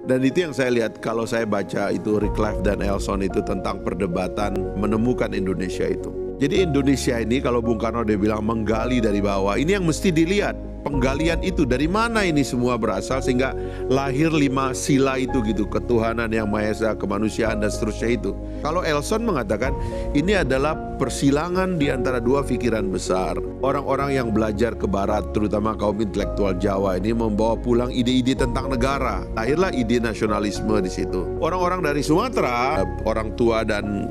Dan itu yang saya lihat kalau saya baca itu Wycliffe dan Elson itu tentang perdebatan menemukan Indonesia itu. Jadi Indonesia ini kalau Bung Karno dia bilang menggali dari bawah, ini yang mesti dilihat. Penggalian itu dari mana ini semua berasal sehingga lahir 5 sila itu gitu, ketuhanan yang Maha Esa, kemanusiaan dan seterusnya itu. Kalau Elson mengatakan ini adalah persilangan di antara dua pikiran besar. Orang-orang yang belajar ke barat, terutama kaum intelektual Jawa ini membawa pulang ide-ide tentang negara. Lahirlah ide nasionalisme di situ. Orang-orang dari Sumatera, orang tua dan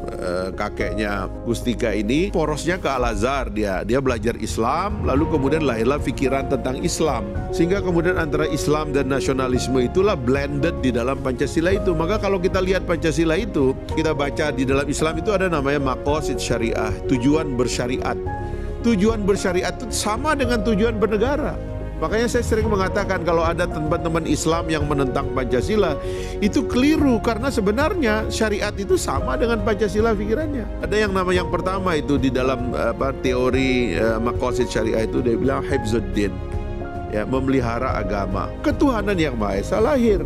kakeknya Gustika ini porosnya ke Al-Azhar dia belajar Islam, lalu kemudian lahirlah pikiran tentang Islam. Sehingga kemudian antara Islam dan nasionalisme itulah blended di dalam Pancasila itu. Maka kalau kita lihat Pancasila itu, kita baca di dalam Islam itu ada namanya maqasid syariah, tujuan bersyariat. Tujuan bersyariat itu sama dengan tujuan bernegara. Makanya saya sering mengatakan kalau ada teman-teman Islam yang menentang Pancasila, itu keliru karena sebenarnya syariat itu sama dengan Pancasila pikirannya. Ada yang pertama itu di dalam teori maqasid syariah itu dia bilang hifzuddin, ya, memelihara agama. Ketuhanan yang Maha Esa lahir.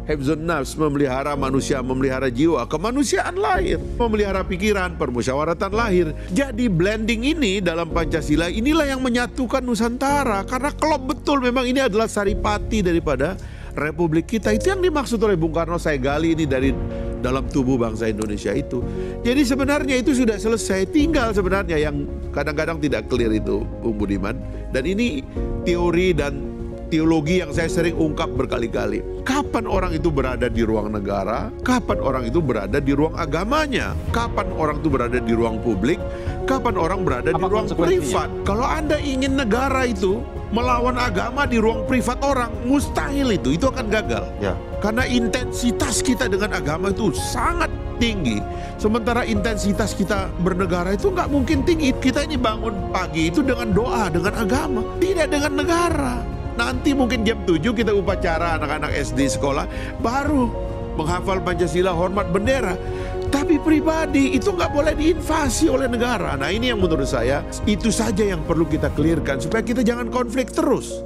Hifzun nafs, memelihara manusia, memelihara jiwa, kemanusiaan lahir. Memelihara pikiran, permusyawaratan lahir. Jadi blending ini dalam Pancasila inilah yang menyatukan Nusantara. Karena klop betul memang ini adalah saripati daripada Republik kita. Itu yang dimaksud oleh Bung Karno, saya gali ini dari dalam tubuh bangsa Indonesia itu. Jadi sebenarnya itu sudah selesai. Tinggal sebenarnya yang kadang-kadang tidak clear itu, Bung Budiman. Dan ini teori dan teologi yang saya sering ungkap berkali-kali. Kapan orang itu berada di ruang negara? Kapan orang itu berada di ruang agamanya? Kapan orang itu berada di ruang publik? Kapan orang berada di ruang privat? Kalau Anda ingin negara itu melawan agama di ruang privat orang, mustahil itu akan gagal. Ya. Karena intensitas kita dengan agama itu sangat tinggi. Sementara intensitas kita bernegara itu nggak mungkin tinggi. Kita ini bangun pagi itu dengan doa, dengan agama, tidak dengan negara. Nanti mungkin jam 7 kita upacara anak-anak SD sekolah, baru menghafal Pancasila, hormat bendera. Tapi pribadi itu nggak boleh diinvasi oleh negara. Nah ini yang menurut saya, itu saja yang perlu kita clearkan supaya kita jangan konflik terus.